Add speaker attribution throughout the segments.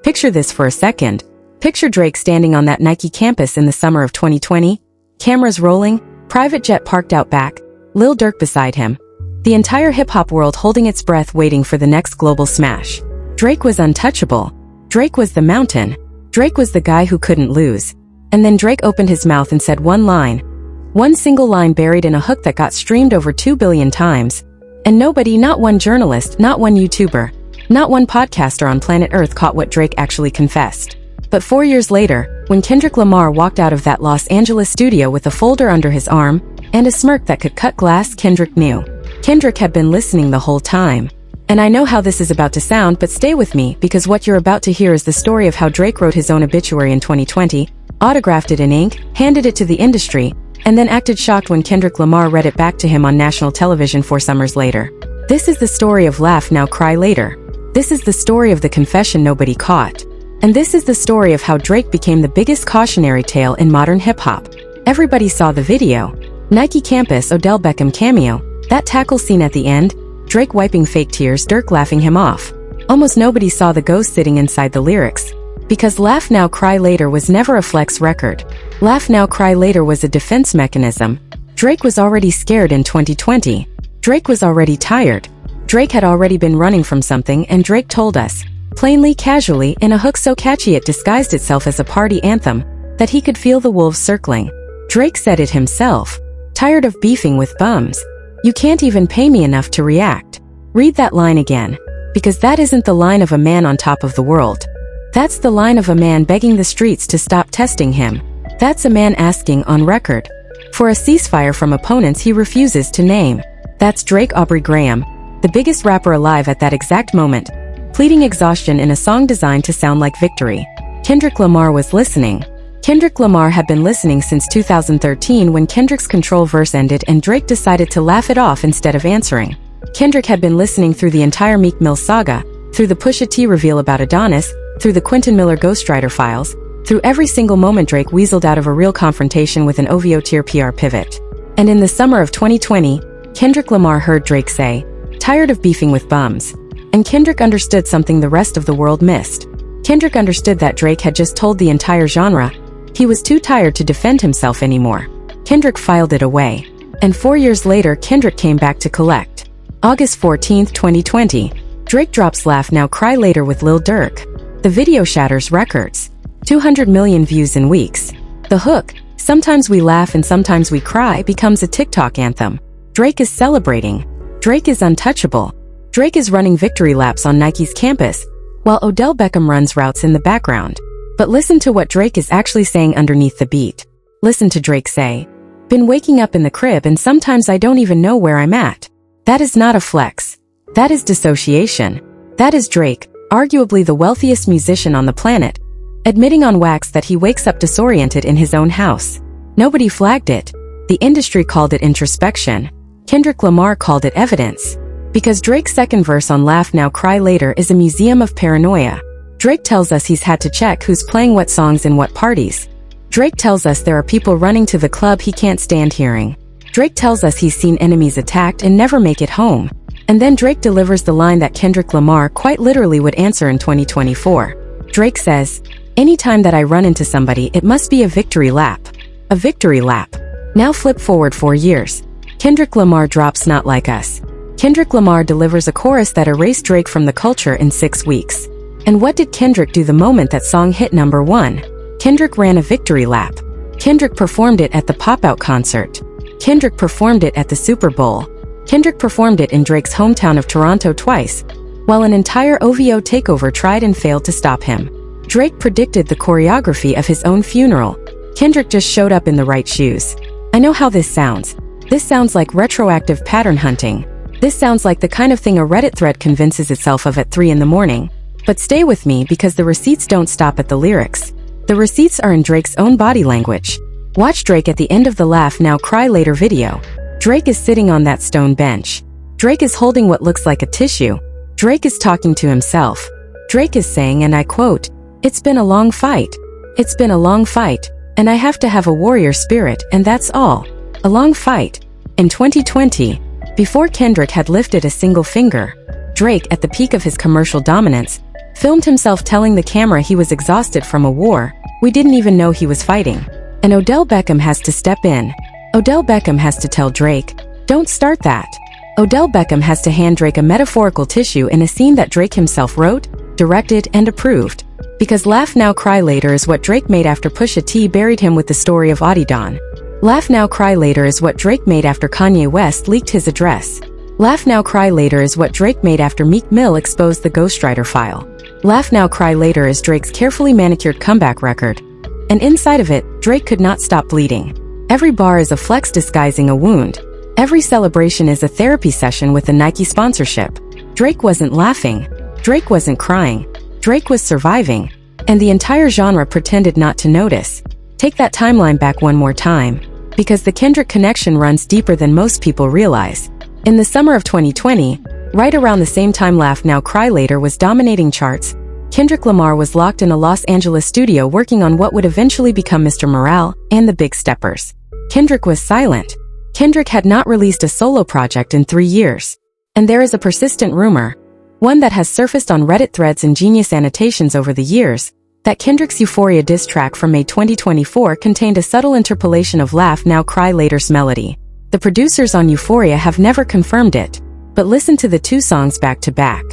Speaker 1: Picture this for a second. Picture Drake standing on that Nike campus in the summer of 2020. Cameras rolling, private jet parked out back, Lil Durk beside him. The entire hip-hop world holding its breath waiting for the next global smash. Drake was untouchable. Drake was the mountain. Drake was the guy who couldn't lose. And then Drake opened his mouth and said one line. One single line buried in a hook that got streamed over 2 billion times. And nobody, not one journalist, not one YouTuber, not one podcaster on planet Earth caught what Drake actually confessed. But 4 years later, when Kendrick Lamar walked out of that Los Angeles studio with a folder under his arm and a smirk that could cut glass, Kendrick knew. Kendrick had been listening the whole time. And I know how this is about to sound, but stay with me because what you're about to hear is the story of how Drake wrote his own obituary in 2020, autographed it in ink, handed it to the industry, and then acted shocked when Kendrick Lamar read it back to him on national television 4 summers later. This is the story of Laugh Now Cry Later. This is the story of the confession nobody caught. And this is the story of how Drake became the biggest cautionary tale in modern hip-hop. Everybody saw the video. Nike campus, Odell Beckham cameo, that tackle scene at the end, Drake wiping fake tears, Durk laughing him off. Almost nobody saw the ghost sitting inside the lyrics. Because Laugh Now Cry Later was never a flex record. Laugh Now Cry Later was a defense mechanism. Drake was already scared in 2020. Drake was already tired. Drake had already been running from something, and Drake told us, plainly, casually, in a hook so catchy it disguised itself as a party anthem, that he could feel the wolves circling. Drake said it himself. Tired of beefing with bums. You can't even pay me enough to react. Read that line again. Because that isn't the line of a man on top of the world. That's the line of a man begging the streets to stop testing him. That's a man asking, on record, for a ceasefire from opponents he refuses to name. That's Drake Aubrey Graham, the biggest rapper alive at that exact moment, pleading exhaustion in a song designed to sound like victory. Kendrick Lamar was listening. Kendrick Lamar had been listening since 2013 when Kendrick's Control verse ended and Drake decided to laugh it off instead of answering. Kendrick had been listening through the entire Meek Mill saga, through the Pusha T reveal about Adonis, through the Quentin Miller Ghostwriter files, through every single moment Drake weaseled out of a real confrontation with an OVO tier PR pivot. And in the summer of 2020, Kendrick Lamar heard Drake say, tired of beefing with bums. And Kendrick understood something the rest of the world missed. Kendrick understood that Drake had just told the entire genre he was too tired to defend himself anymore. Kendrick filed it away. And 4 years later Kendrick came back to collect. August 14, 2020. Drake drops Laugh Now Cry Later with Lil Durk. The video shatters records. 200 million views in weeks. The hook, sometimes we laugh and sometimes we cry, becomes a TikTok anthem. Drake is celebrating. Drake is untouchable. Drake is running victory laps on Nike's campus, while Odell Beckham runs routes in the background. But listen to what Drake is actually saying underneath the beat. Listen to Drake say, been waking up in the crib and sometimes I don't even know where I'm at. That is not a flex. That is dissociation. That is Drake, arguably the wealthiest musician on the planet, admitting on wax that he wakes up disoriented in his own house. Nobody flagged it. The industry called it introspection. Kendrick Lamar called it evidence. Because Drake's second verse on Laugh Now Cry Later is a museum of paranoia. Drake tells us he's had to check who's playing what songs in what parties. Drake tells us there are people running to the club he can't stand hearing. Drake tells us he's seen enemies attacked and never make it home. And then Drake delivers the line that Kendrick Lamar quite literally would answer in 2024. Drake says, anytime that I run into somebody it must be a victory lap. A victory lap. Now flip forward 4 years. Kendrick Lamar drops Not Like Us. Kendrick Lamar delivers a chorus that erased Drake from the culture in 6 weeks. And what did Kendrick do the moment that song hit #1? Kendrick ran a victory lap. Kendrick performed it at the Pop-Out concert. Kendrick performed it at the Super Bowl. Kendrick performed it in Drake's hometown of Toronto twice, while an entire OVO takeover tried and failed to stop him. Drake predicted the choreography of his own funeral. Kendrick just showed up in the right shoes. I know how this sounds. This sounds like retroactive pattern hunting. This sounds like the kind of thing a Reddit thread convinces itself of at 3 in the morning. But stay with me because the receipts don't stop at the lyrics. The receipts are in Drake's own body language. Watch Drake at the end of the Laugh Now Cry Later video. Drake is sitting on that stone bench. Drake is holding what looks like a tissue. Drake is talking to himself. Drake is saying, and I quote, it's been a long fight. It's been a long fight. And I have to have a warrior spirit, and that's all. A long fight. In 2020, before Kendrick had lifted a single finger, Drake, at the peak of his commercial dominance, filmed himself telling the camera he was exhausted from a war we didn't even know he was fighting. And Odell Beckham has to step in. Odell Beckham has to tell Drake, "Don't start that." Odell Beckham has to hand Drake a metaphorical tissue in a scene that Drake himself wrote, directed, and approved. Because Laugh Now Cry Later is what Drake made after Pusha T buried him with the story of Adidon. Laugh Now Cry Later is what Drake made after Kanye West leaked his address. Laugh Now Cry Later is what Drake made after Meek Mill exposed the Ghostwriter file. Laugh Now Cry Later is Drake's carefully manicured comeback record. And inside of it, Drake could not stop bleeding. Every bar is a flex disguising a wound. Every celebration is a therapy session with a Nike sponsorship. Drake wasn't laughing. Drake wasn't crying. Drake was surviving. And the entire genre pretended not to notice. Take that timeline back one more time. Because the Kendrick connection runs deeper than most people realize. In the summer of 2020, right around the same time Laugh Now Cry Later was dominating charts, Kendrick Lamar was locked in a Los Angeles studio working on what would eventually become Mr. Morale and the Big Steppers. Kendrick was silent. Kendrick had not released a solo project in 3 years. And there is a persistent rumor, one that has surfaced on Reddit threads and Genius annotations over the years, that Kendrick's Euphoria diss track from May 2024 contained a subtle interpolation of Laugh Now Cry Later's melody. The producers on Euphoria have never confirmed it, but listen to the two songs back to back.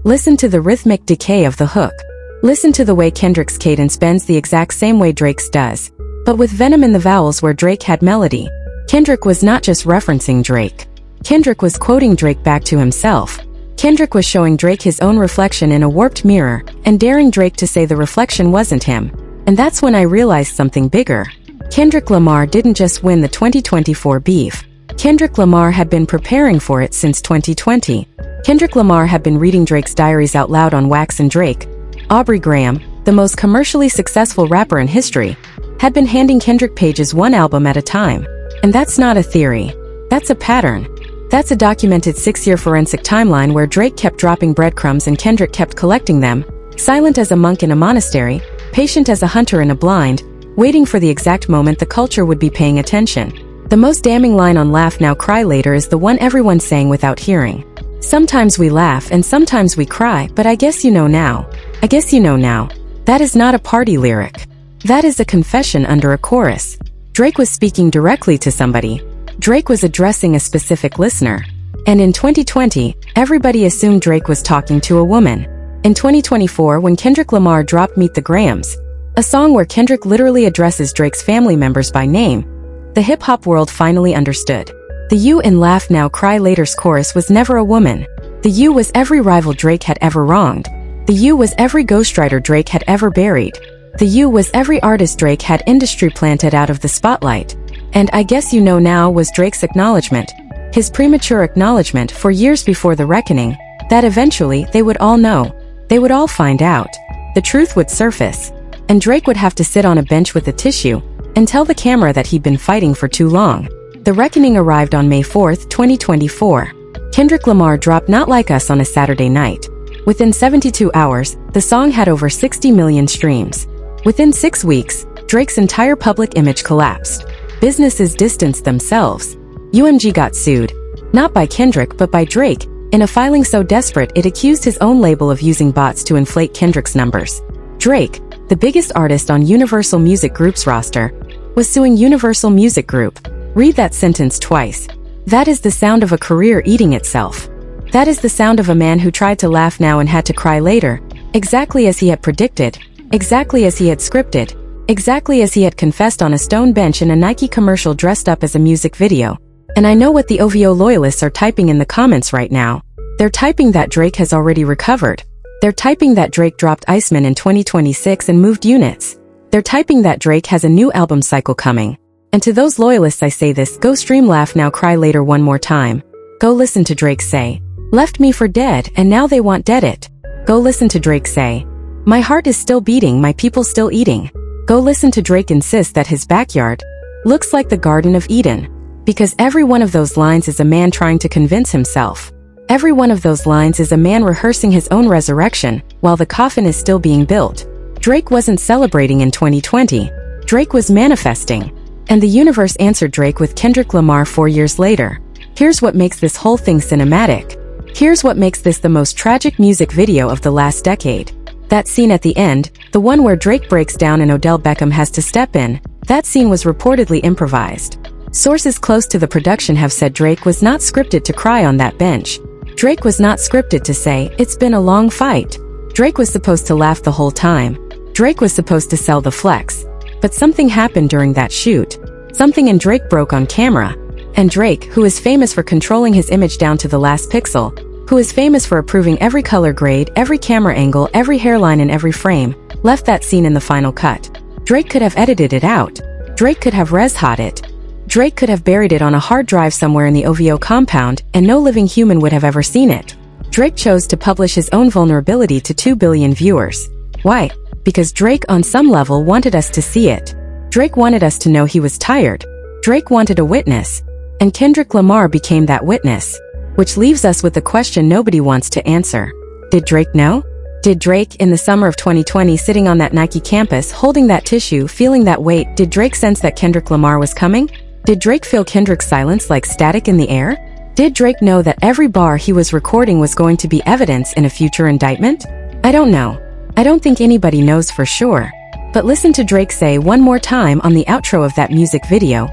Speaker 1: Listen to the rhythmic decay of the hook. Listen to the way Kendrick's cadence bends the exact same way Drake's does, but with venom in the vowels where Drake had melody. Kendrick was not just referencing Drake. Kendrick was quoting Drake back to himself. Kendrick was showing Drake his own reflection in a warped mirror, and daring Drake to say the reflection wasn't him. And that's when I realized something bigger. Kendrick Lamar didn't just win the 2024 beef. Kendrick Lamar had been preparing for it since 2020. Kendrick Lamar had been reading Drake's diaries out loud on Wax and Drake. Aubrey Graham, the most commercially successful rapper in history, had been handing Kendrick pages one album at a time. And that's not a theory. That's a pattern. That's a documented 6-year forensic timeline where Drake kept dropping breadcrumbs and Kendrick kept collecting them, silent as a monk in a monastery, patient as a hunter in a blind, waiting for the exact moment the culture would be paying attention. The most damning line on Laugh Now Cry Later is the one everyone's saying without hearing. Sometimes we laugh and sometimes we cry, but I guess you know now. I guess you know now. That is not a party lyric. That is a confession under a chorus. Drake was speaking directly to somebody. Drake was addressing a specific listener. And in 2020, everybody assumed Drake was talking to a woman. In 2024, when Kendrick Lamar dropped Meet the Grahams, a song where Kendrick literally addresses Drake's family members by name, the hip-hop world finally understood. The you in Laugh Now Cry Later's chorus was never a woman. The you was every rival Drake had ever wronged. The you was every ghostwriter Drake had ever buried. The you was every artist Drake had industry planted out of the spotlight. And I guess you know now was Drake's acknowledgement, his premature acknowledgement for years before the reckoning, that eventually they would all know. They would all find out. The truth would surface. And Drake would have to sit on a bench with a tissue and tell the camera that he'd been fighting for too long. The reckoning arrived on May 4, 2024. Kendrick Lamar dropped Not Like Us on a Saturday night. Within 72 hours, the song had over 60 million streams. Within 6 weeks, Drake's entire public image collapsed. Businesses distanced themselves. UMG got sued, not by Kendrick but by Drake, in a filing so desperate it accused his own label of using bots to inflate Kendrick's numbers. Drake, the biggest artist on Universal Music Group's roster, was suing Universal Music Group. Read that sentence twice. That is the sound of a career eating itself. That is the sound of a man who tried to laugh now and had to cry later, exactly as he had predicted, exactly as he had scripted, exactly as he had confessed on a stone bench in a Nike commercial dressed up as a music video. And I know what the OVO loyalists are typing in the comments right now. They're typing that Drake has already recovered. They're typing that Drake dropped Iceman in 2026 and moved units. They're typing that Drake has a new album cycle coming. And to those loyalists I say this, go stream Laugh Now Cry Later one more time. Go listen to Drake say, "Left me for dead and now they want dead it." Go listen to Drake say, "My heart is still beating, my people still eating." Go listen to Drake insist that his backyard looks like the Garden of Eden. Because every one of those lines is a man trying to convince himself. Every one of those lines is a man rehearsing his own resurrection, while the coffin is still being built. Drake wasn't celebrating in 2020. Drake was manifesting. And the universe answered Drake with Kendrick Lamar 4 years later. Here's what makes this whole thing cinematic. Here's what makes this the most tragic music video of the last decade. That scene at the end, the one where Drake breaks down and Odell Beckham has to step in, that scene was reportedly improvised. Sources close to the production have said Drake was not scripted to cry on that bench. Drake was not scripted to say, "It's been a long fight." Drake was supposed to laugh the whole time. Drake was supposed to sell the flex. But something happened during that shoot. Something in Drake broke on camera. And Drake, who is famous for controlling his image down to the last pixel, who is famous for approving every color grade, every camera angle, every hairline in every frame, left that scene in the final cut. Drake could have edited it out. Drake could have res-hot it. Drake could have buried it on a hard drive somewhere in the OVO compound, and no living human would have ever seen it. Drake chose to publish his own vulnerability to 2 billion viewers. Why? Because Drake on some level wanted us to see it. Drake wanted us to know he was tired. Drake wanted a witness. And Kendrick Lamar became that witness. Which leaves us with the question nobody wants to answer. Did Drake know? Did Drake, in the summer of 2020, sitting on that Nike campus, holding that tissue, feeling that weight, did Drake sense that Kendrick Lamar was coming? Did Drake feel Kendrick's silence like static in the air? Did Drake know that every bar he was recording was going to be evidence in a future indictment? I don't know. I don't think anybody knows for sure. But listen to Drake say one more time on the outro of that music video.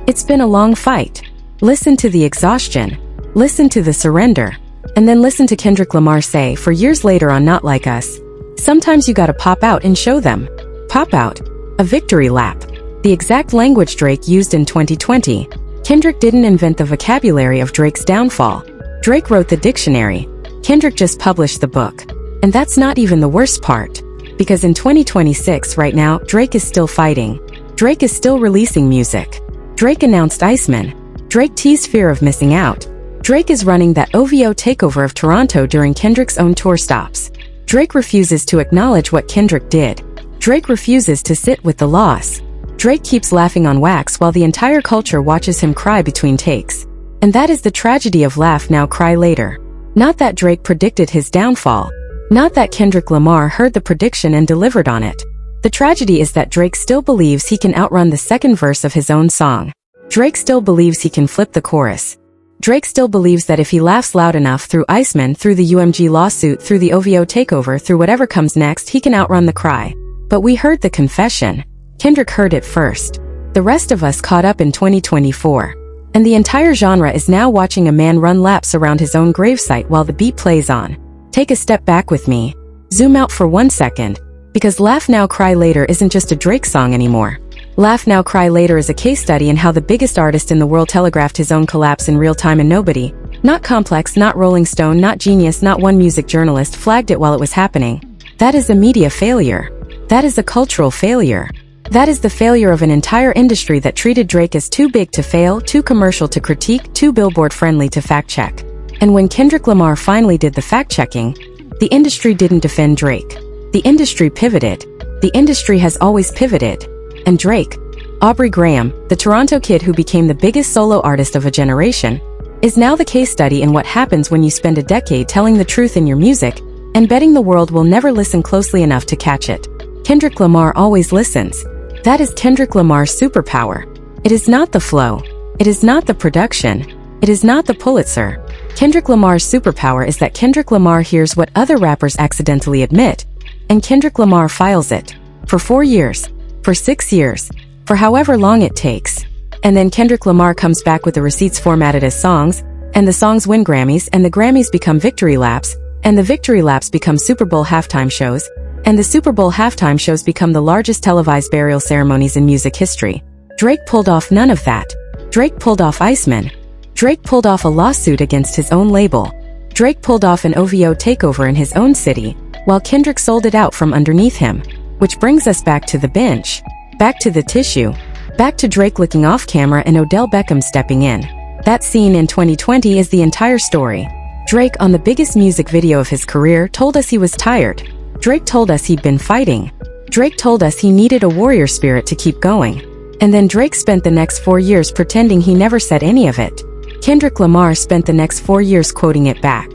Speaker 1: It's been a long fight. Listen to the exhaustion. Listen to the surrender. And then listen to Kendrick Lamar say, for years later on Not Like Us, sometimes you gotta pop out and show them. Pop out. A victory lap. The exact language Drake used in 2020. Kendrick didn't invent the vocabulary of Drake's downfall. Drake wrote the dictionary. Kendrick just published the book. And that's not even the worst part. Because in 2026 right now, Drake is still fighting. Drake is still releasing music. Drake announced Iceman. Drake teased fear of missing out. Drake is running that OVO takeover of Toronto during Kendrick's own tour stops. Drake refuses to acknowledge what Kendrick did. Drake refuses to sit with the loss. Drake keeps laughing on wax while the entire culture watches him cry between takes. And that is the tragedy of laugh now cry later. Not that Drake predicted his downfall. Not that Kendrick Lamar heard the prediction and delivered on it. The tragedy is that Drake still believes he can outrun the second verse of his own song. Drake still believes he can flip the chorus. Drake still believes that if he laughs loud enough through Iceman, through the UMG lawsuit, through the OVO takeover, through whatever comes next, he can outrun the cry. But we heard the confession. Kendrick heard it first. The rest of us caught up in 2024. And the entire genre is now watching a man run laps around his own gravesite while the beat plays on. Take a step back with me. Zoom out for 1 second. Because Laugh Now Cry Later isn't just a Drake song anymore. Laugh Now Cry Later is a case study in how the biggest artist in the world telegraphed his own collapse in real time and nobody, not Complex, not Rolling Stone, not Genius, not one music journalist flagged it while it was happening. That is a media failure. That is a cultural failure. That is the failure of an entire industry that treated Drake as too big to fail, too commercial to critique, too billboard-friendly to fact-check. And when Kendrick Lamar finally did the fact-checking, the industry didn't defend Drake. The industry pivoted. The industry has always pivoted. And Drake, Aubrey Graham, the Toronto kid who became the biggest solo artist of a generation, is now the case study in what happens when you spend a decade telling the truth in your music and betting the world will never listen closely enough to catch it. Kendrick Lamar always listens. That is Kendrick Lamar's superpower. It is not the flow. It is not the production. It is not the Pulitzer. Kendrick Lamar's superpower is that Kendrick Lamar hears what other rappers accidentally admit, and Kendrick Lamar files it. For 4 years. For 6 years. For however long it takes. And then Kendrick Lamar comes back with the receipts formatted as songs, and the songs win Grammys, and the Grammys become victory laps, and the victory laps become Super Bowl halftime shows, and the Super Bowl halftime shows become the largest televised burial ceremonies in music history. Drake pulled off none of that. Drake pulled off Iceman. Drake pulled off a lawsuit against his own label. Drake pulled off an OVO takeover in his own city, while Kendrick sold it out from underneath him. Which brings us back to the bench. Back to the tissue. Back to Drake looking off camera and Odell Beckham stepping in. That scene in 2020 is the entire story. Drake, on the biggest music video of his career, told us he was tired. Drake told us he'd been fighting. Drake told us he needed a warrior spirit to keep going. And then Drake spent the next 4 years pretending he never said any of it. Kendrick Lamar spent the next 4 years quoting it back.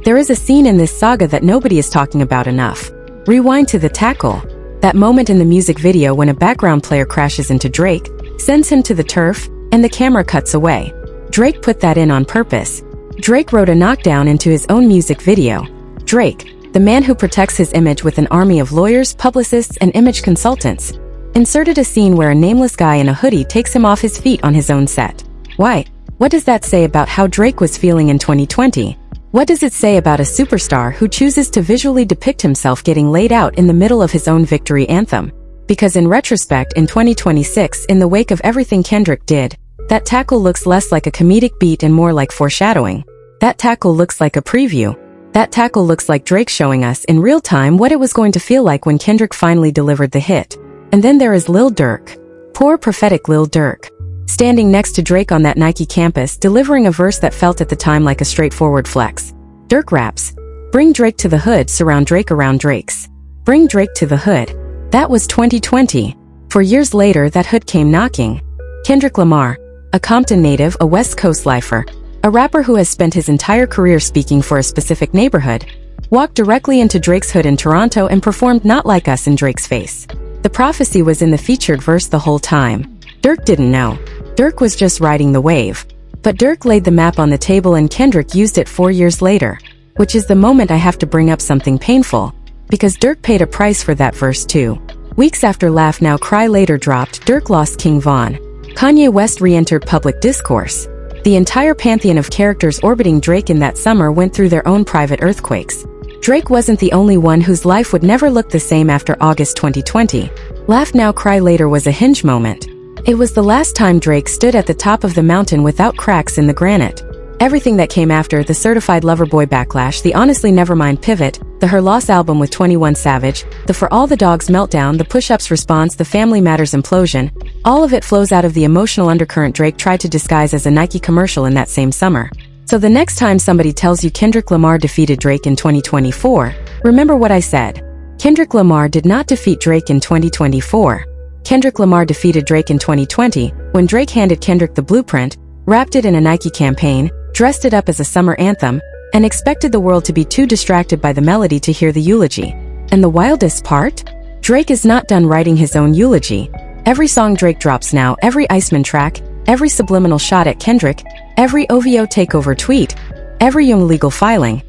Speaker 1: There is a scene in this saga that nobody is talking about enough. Rewind to the tackle. That moment in the music video when a background player crashes into Drake, sends him to the turf, and the camera cuts away. Drake put that in on purpose. Drake wrote a knockdown into his own music video. Drake, the man who protects his image with an army of lawyers, publicists, and image consultants, inserted a scene where a nameless guy in a hoodie takes him off his feet on his own set. Why? What does that say about how Drake was feeling in 2020? What does it say about a superstar who chooses to visually depict himself getting laid out in the middle of his own victory anthem? Because in retrospect, in 2026, in the wake of everything Kendrick did, that tackle looks less like a comedic beat and more like foreshadowing. That tackle looks like a preview. That tackle looks like Drake showing us in real time what it was going to feel like when Kendrick finally delivered the hit. And then there is Lil Durk. Poor prophetic Lil Durk. Standing next to Drake on that Nike campus, delivering a verse that felt at the time like a straightforward flex. Durk raps, "Bring Drake to the hood, surround Drake around Drakes. Bring Drake to the hood." That was 2020. 4 years later, that hood came knocking. Kendrick Lamar, a Compton native, a West Coast lifer, a rapper who has spent his entire career speaking for a specific neighborhood, walked directly into Drake's hood in Toronto and performed Not Like Us in Drake's face. The prophecy was in the featured verse the whole time. Durk didn't know. Durk was just riding the wave. But Durk laid the map on the table and Kendrick used it 4 years later. Which is the moment I have to bring up something painful. Because Durk paid a price for that verse too. Weeks after Laugh Now Cry Later dropped, Durk lost King Von. Kanye West re-entered public discourse. The entire pantheon of characters orbiting Drake in that summer went through their own private earthquakes. Drake wasn't the only one whose life would never look the same after August 2020. Laugh Now Cry Later was a hinge moment. It was the last time Drake stood at the top of the mountain without cracks in the granite. Everything that came after, the Certified Lover Boy backlash, the Honestly Nevermind pivot, the Her Loss album with 21 Savage, the For All the Dogs meltdown, the Push-Ups response, the Family Matters implosion, all of it flows out of the emotional undercurrent Drake tried to disguise as a Nike commercial in that same summer. So the next time somebody tells you Kendrick Lamar defeated Drake in 2024, remember what I said. Kendrick Lamar did not defeat Drake in 2024. Kendrick Lamar defeated Drake in 2020, when Drake handed Kendrick the blueprint, wrapped it in a Nike campaign, dressed it up as a summer anthem, and expected the world to be too distracted by the melody to hear the eulogy. And the wildest part? Drake is not done writing his own eulogy. Every song Drake drops now, every Iceman track, every subliminal shot at Kendrick, every OVO takeover tweet, every young legal filing,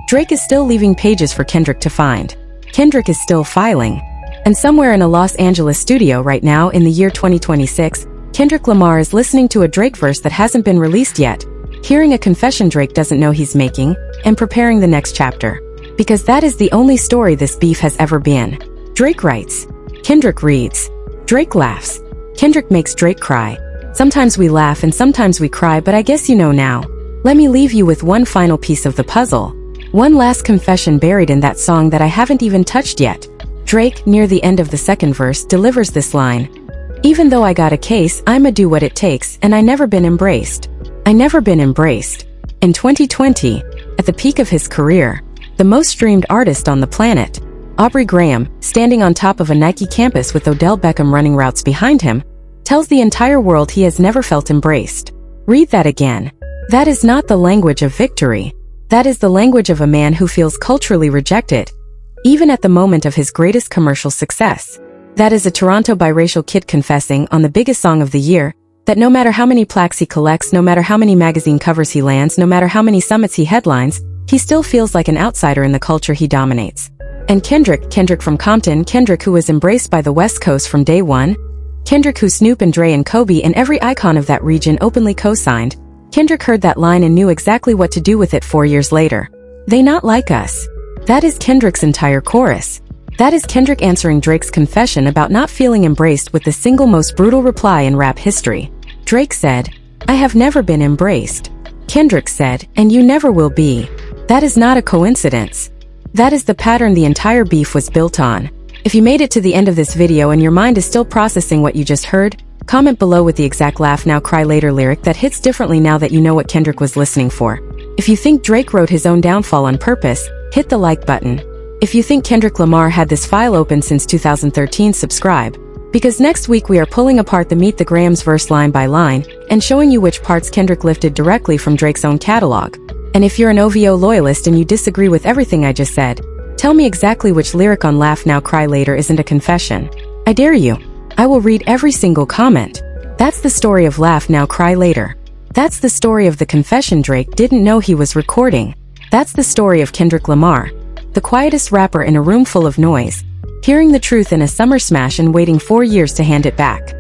Speaker 1: Drake is still leaving pages for Kendrick to find. Kendrick is still filing. And somewhere in a Los Angeles studio right now in the year 2026, Kendrick Lamar is listening to a Drake verse that hasn't been released yet, hearing a confession Drake doesn't know he's making, and preparing the next chapter. Because that is the only story this beef has ever been. Drake writes. Kendrick reads. Drake laughs. Kendrick makes Drake cry. Sometimes we laugh and sometimes we cry, but I guess you know now. Let me leave you with one final piece of the puzzle. One last confession buried in that song that I haven't even touched yet. Drake, near the end of the second verse, delivers this line. Even though I got a case, I'ma do what it takes, and I never been embraced. I never been embraced. In 2020, at the peak of his career, the most streamed artist on the planet, Aubrey Graham, standing on top of a Nike campus with Odell Beckham running routes behind him, tells the entire world he has never felt embraced. Read that again. That is not the language of victory. That is the language of a man who feels culturally rejected, even at the moment of his greatest commercial success. That is a Toronto biracial kid confessing on the biggest song of the year, that no matter how many plaques he collects, no matter how many magazine covers he lands, no matter how many summits he headlines, he still feels like an outsider in the culture he dominates. And Kendrick from Compton, Kendrick who was embraced by the West Coast from day one, Kendrick who Snoop and Dre and Kobe and every icon of that region openly co-signed, Kendrick heard that line and knew exactly what to do with it 4 years later. They not like us. That is Kendrick's entire chorus. That is Kendrick answering Drake's confession about not feeling embraced with the single most brutal reply in rap history. Drake said, I have never been embraced. Kendrick said, and you never will be. That is not a coincidence. That is the pattern the entire beef was built on. If you made it to the end of this video and your mind is still processing what you just heard, comment below with the exact Laugh Now Cry Later lyric that hits differently now that you know what Kendrick was listening for. If you think Drake wrote his own downfall on purpose, hit the like button. If you think Kendrick Lamar had this file open since 2013, subscribe. Because next week we are pulling apart the Meet the Grahams verse line by line, and showing you which parts Kendrick lifted directly from Drake's own catalog. And if you're an OVO loyalist and you disagree with everything I just said, tell me exactly which lyric on Laugh Now Cry Later isn't a confession. I dare you. I will read every single comment. That's the story of Laugh Now Cry Later. That's the story of the confession Drake didn't know he was recording. That's the story of Kendrick Lamar. the quietest rapper in a room full of noise, hearing the truth in a summer smash and waiting 4 years to hand it back.